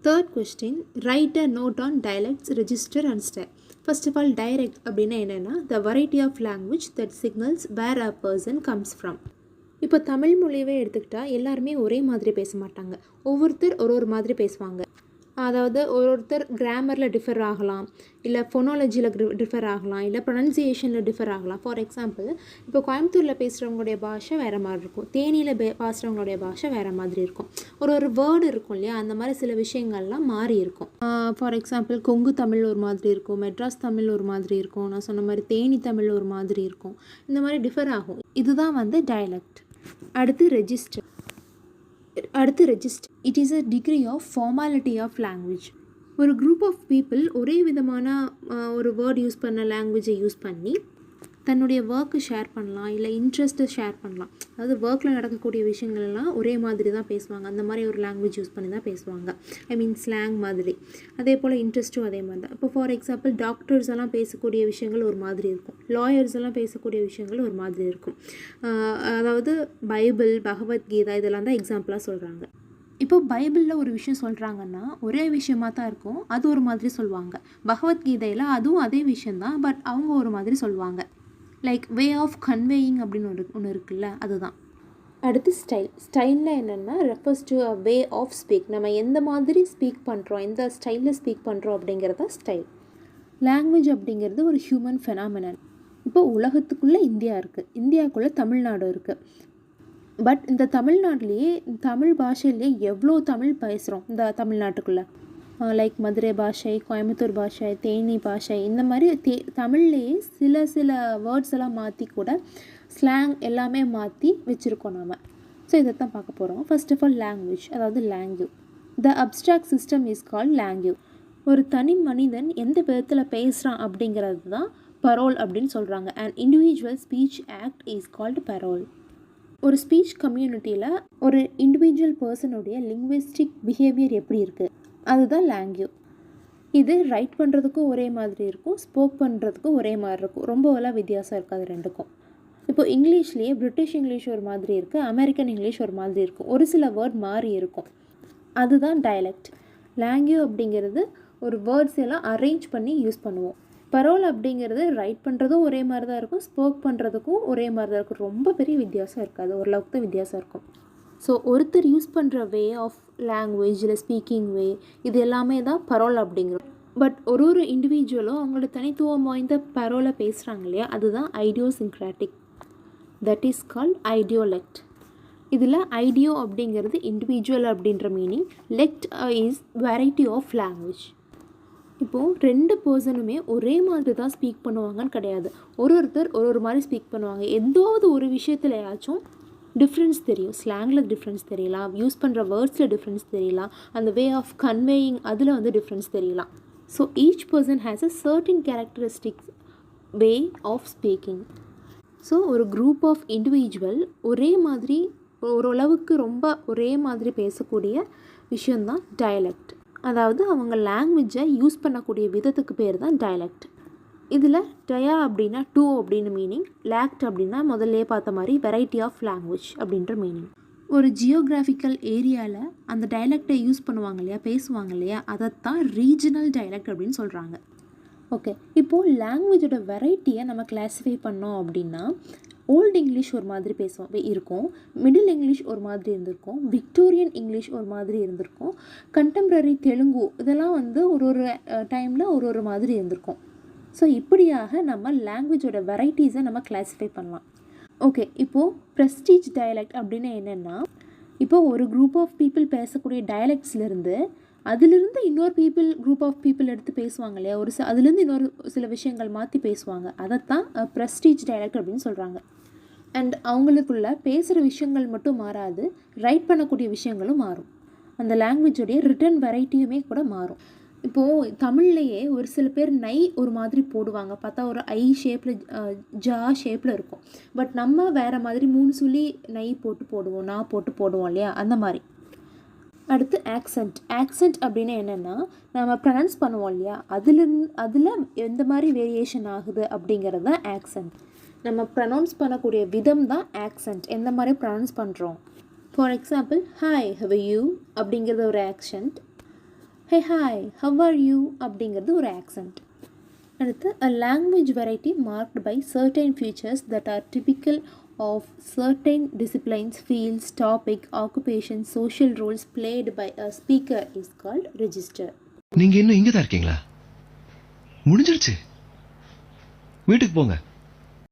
Third question, write a note on dialects, register and style. First of all, dialect அப்படின்னா என்னென்னா the variety of language that signals where a person comes from. இப்போ தமிழ் மொழியவே எடுத்துக்கிட்டால் எல்லாருமே ஒரே மாதிரி பேச மாட்டாங்க. ஒவ்வொருத்தர் ஒரு மாதிரி பேசுவாங்க. அதாவது ஒருத்தர் கிராமரில் டிஃபர் ஆகலாம், இல்லை ஃபொனாலஜியில் டிஃபர் ஆகலாம், இல்லை ப்ரொனன்சியேஷனில் டிஃபர் ஆகலாம். ஃபார் எக்ஸாம்பிள், இப்போ கோயம்புத்தூரில் பேசுகிறவங்களுடைய பாஷை வேறு மாதிரி இருக்கும், தேனியில் பேசுகிறவங்களுடைய பாஷை வேறு மாதிரி இருக்கும். ஒரு வேர்டு இருக்கும் இல்லையா, அந்த மாதிரி சில விஷயங்கள்லாம் மாறி இருக்கும். ஃபார் எக்ஸாம்பிள், கொங்கு தமிழ் ஒரு மாதிரி இருக்கும், மெட்ராஸ் தமிழ் ஒரு மாதிரி இருக்கும், நான் சொன்ன மாதிரி தேனி தமிழ் ஒரு மாதிரி இருக்கும். இந்த மாதிரி டிஃபர் ஆகும். இதுதான் டயலெக்ட். அடுத்து register. It is a degree of formality of language. ஒரு குரூப் ஆஃப் பீப்புள் ஒரே விதமான ஒரு வேர்ட் யூஸ் பண்ண லாங்குவேஜை யூஸ் பண்ணி தன்னுடைய ஒர்க்கு ஷேர் பண்ணலாம், இல்லை இன்ட்ரெஸ்ட்டை ஷேர் பண்ணலாம். அதாவது ஒர்க்கில் நடக்கக்கூடிய விஷயங்கள்லாம் ஒரே மாதிரி தான் பேசுவாங்க, அந்த மாதிரி ஒரு லாங்குவேஜ் யூஸ் பண்ணி தான் பேசுவாங்க. ஐ மீன் ஸ்லாங் மாதிரி. அதே போல் இன்ட்ரெஸ்ட்டும் அதே மாதிரி தான். இப்போ ஃபார் எக்ஸாம்பிள், டாக்டர்ஸ் எல்லாம் பேசக்கூடிய விஷயங்கள் ஒரு மாதிரி இருக்கும், லாயர்ஸ் எல்லாம் பேசக்கூடிய விஷயங்கள் ஒரு மாதிரி இருக்கும். அதாவது பைபிள், பகவத்கீதா இதெல்லாம் தான் எக்ஸாம்பிளாக சொல்கிறாங்க. இப்போ பைபிளில் ஒரு விஷயம் சொல்கிறாங்கன்னா ஒரே விஷயமாக தான் இருக்கும், அது ஒரு மாதிரி சொல்லுவாங்க. பகவத்கீதையில் அதுவும் அதே விஷயந்தான், பட் அவங்க ஒரு மாதிரி சொல்லுவாங்க. லைக் வே ஆஃப் கன்வேயிங் அப்படின்னு ஒன்று இருக்குல்ல, அதுதான். அடுத்து ஸ்டைலில் என்னென்னா refers to a way of speak. நம்ம எந்த மாதிரி ஸ்பீக் பண்ணுறோம், எந்த ஸ்டைலில் ஸ்பீக் பண்ணுறோம் அப்படிங்கிறத ஸ்டைல். லாங்குவேஜ் அப்படிங்கிறது ஒரு ஹியூமன் ஃபெனாமினன். இப்போ உலகத்துக்குள்ளே இந்தியா இருக்குது, இந்தியாவுக்குள்ளே தமிழ்நாடு இருக்குது. பட் இந்த தமிழ்நாட்டிலேயே தமிழ் பாஷையிலேயே எவ்வளோ தமிழ் பேசுகிறோம் இந்த தமிழ்நாட்டுக்குள்ளே. லைக் மதுரை பாஷை, கோயம்புத்தூர் பாஷை, தேனி பாஷை, இந்த மாதிரி தமிழ்லேயே சில வேர்ட்ஸ் எல்லாம் மாற்றி கூட ஸ்லாங் எல்லாமே மாற்றி வச்சுருக்கோம் நாம். ஸோ இதைத்தான் பார்க்க போகிறோம். ஃபர்ஸ்ட் ஆஃப் ஆல், லாங்குவேஜ், அதாவது language. The abstract system is called language. ஒரு தனி மனிதன் எந்த விதத்தில் பேசுகிறான் அப்படிங்கிறது தான் பரோல் அப்படின்னு சொல்கிறாங்க. And individual speech act is called parole. ஒரு ஸ்பீச் கம்யூனிட்டியில் ஒரு இண்டிவிஜுவல் பர்சனுடைய லிங்குவிஸ்டிக் பிஹேவியர் எப்படி இருக்குது, அதுதான் லாங்குவேஜ். இது ரைட் பண்ணுறதுக்கும் ஒரே மாதிரி இருக்கும், ஸ்போக் பண்ணுறதுக்கும் ஒரே மாதிரி இருக்கும். ரொம்பவெல்லாம் வித்தியாசம் இருக்காது ரெண்டுக்கும். இப்போ இங்கிலீஷ்லேயே பிரிட்டிஷ் இங்கிலீஷ் ஒரு மாதிரி இருக்குது, அமெரிக்கன் இங்கிலீஷ் ஒரு மாதிரி இருக்கும், ஒரு சில வேர்ட் மாறி இருக்கும். அதுதான் டயலெக்ட். லாங்குவேஜ் அப்படிங்கிறது ஒரு வேர்ட்ஸ் எல்லாம் அரேஞ்ச் பண்ணி யூஸ் பண்ணுவோம். பரோல் அப்படிங்கிறது ரைட் பண்ணுறதும் ஒரே மாதிரி தான் இருக்கும், ஸ்போக் பண்ணுறதுக்கும் ஒரே மாதிரி தான் இருக்கும். ரொம்ப பெரிய வித்தியாசம் இருக்காது, ஓரளவுக்கு தான் வித்தியாசம் இருக்கும். ஸோ ஒருத்தர் யூஸ் பண்ணுற வே ஆஃப் லாங்குவேஜ், இல்லை ஸ்பீக்கிங் வே, இது எல்லாமே தான் பரோல் அப்படிங்கிறோம். பட் ஒரு இண்டிவிஜுவலும் அவங்களோட தனித்துவம் வாய்ந்த பரோலை பேசுகிறாங்க இல்லையா, அதுதான் idiosyncratic. That is called idiolect. இதில் ஐடியோ அப்படிங்கிறது இண்டிவிஜுவல் அப்படின்ற meaning, lect is variety of language. இப்போது ரெண்டு பர்சனுமே ஒரே மாதிரி தான் ஸ்பீக் பண்ணுவாங்கன்னு கிடையாது. ஒருத்தர் ஒரு மாதிரி ஸ்பீக் பண்ணுவாங்க. எந்தாவது ஒரு விஷயத்துலையாச்சும் டிஃப்ரென்ஸ் தெரியும். ஸ்லாங்கில் டிஃப்ரென்ஸ் தெரியலாம், யூஸ் பண்ணுற வேர்ட்ஸில் டிஃப்ரென்ஸ் தெரியலாம், அந்த வே ஆஃப் கன்வேயிங் அதில் டிஃப்ரென்ஸ் தெரியலாம். So each person has a certain characteristics way of speaking. So ஒரு குரூப் ஆஃப் இண்டிவிஜுவல் ஒரே மாதிரி ஓரளவுக்கு ரொம்ப ஒரே மாதிரி பேசக்கூடிய விஷயந்தான் டயலெக்ட். அதாவது அவங்க லாங்குவேஜை யூஸ் பண்ணக்கூடிய விதத்துக்கு பேர் தான் டயலெக்ட். இதில் டயா அப்படின்னா டூ அப்படின்னு மீனிங், லாக்ட் அப்படின்னா முதல்லே பார்த்த மாதிரி வெரைட்டி ஆஃப் லாங்குவேஜ் அப்படின்ற மீனிங். ஒரு ஜியோகிராஃபிக்கல் ஏரியாவில் அந்த டயலெக்டை யூஸ் பண்ணுவாங்க இல்லையா, பேசுவாங்க இல்லையா, அதைத்தான் ரீஜனல் டயலெக்ட் அப்படின்னு சொல்கிறாங்க. ஓகே, இப்போது லாங்குவேஜோட வெரைட்டியை நம்ம கிளாஸிஃபை பண்ணோம் அப்படின்னா, ஓல்டு இங்கிலீஷ் ஒரு மாதிரி இருக்கும், மிடில் இங்கிலீஷ் ஒரு மாதிரி இருந்திருக்கும், விக்டோரியன் இங்கிலீஷ் ஒரு மாதிரி இருந்திருக்கும், கண்டெம்ப்ரரி தெலுங்கு இதெல்லாம் ஒரு டைமில் ஒரு மாதிரி இருந்திருக்கும். ஸோ இப்படியாக நம்ம லாங்குவேஜோட வெரைட்டிஸை நம்ம கிளாஸிஃபை பண்ணலாம். ஓகே, இப்போது ப்ரெஸ்டீஜ் டயலெக்ட் அப்படின்னா என்னென்னா, இப்போது ஒரு குரூப் ஆஃப் பீப்புள் பேசக்கூடிய டயலெக்ட்ஸ்லேருந்து அதிலிருந்து இன்னொரு குரூப் ஆஃப் பீப்புள் எடுத்து பேசுவாங்க இல்லையா, அதுலேருந்து இன்னொரு சில விஷயங்கள் மாற்றி பேசுவாங்க, அதைத்தான் ப்ரெஸ்டீஜ் டயலெக்ட் அப்படின்னு சொல்கிறாங்க. அண்ட் அவங்களுக்குள்ள பேசுகிற விஷயங்கள் மட்டும் மாறாது, ரைட் பண்ணக்கூடிய விஷயங்களும் மாறும். அந்த லாங்குவேஜோடைய ரிட்டன் வெரைட்டியுமே கூட மாறும். இப்போது தமிழ்லையே ஒரு சில பேர் நை ஒரு மாதிரி போடுவாங்க, பார்த்தா ஒரு ஐ ஷேப்பில் ஜா ஷேப்பில் இருக்கும். பட் நம்ம வேறு மாதிரி 3 சொல்லி நை போடுவோம், நான் போடுவோம் இல்லையா, அந்த மாதிரி. அடுத்து ஆக்சென்ட் அப்படின்னா என்னென்னா, நம்ம ப்ரொனவுன்ஸ் பண்ணுவோம் இல்லையா, அதில் எந்த மாதிரி வேரியேஷன் ஆகுது அப்படிங்கிறது தான் ஆக்சென்ட். நம்ம ப்ரொனவுன்ஸ் பண்ணக்கூடிய விதம் தான் ஆக்சென்ட், எந்த மாதிரி ப்ரொனவுன்ஸ் பண்ணுறோம். For example, hi how you அப்படிங்கிறது ஒரு accent. Hey hi how are you அப்படிங்கிறது ஒரு ஆக்சண்ட். அடுத்து a language variety marked by certain features that are typical of certain disciplines, fields, topic, occupations, social roles played by a speaker is called register. நீங்க இன்னும் இங்க தான் இருக்கீங்களா? முடிஞ்சிருச்சு, வீட்டுக்கு போங்க.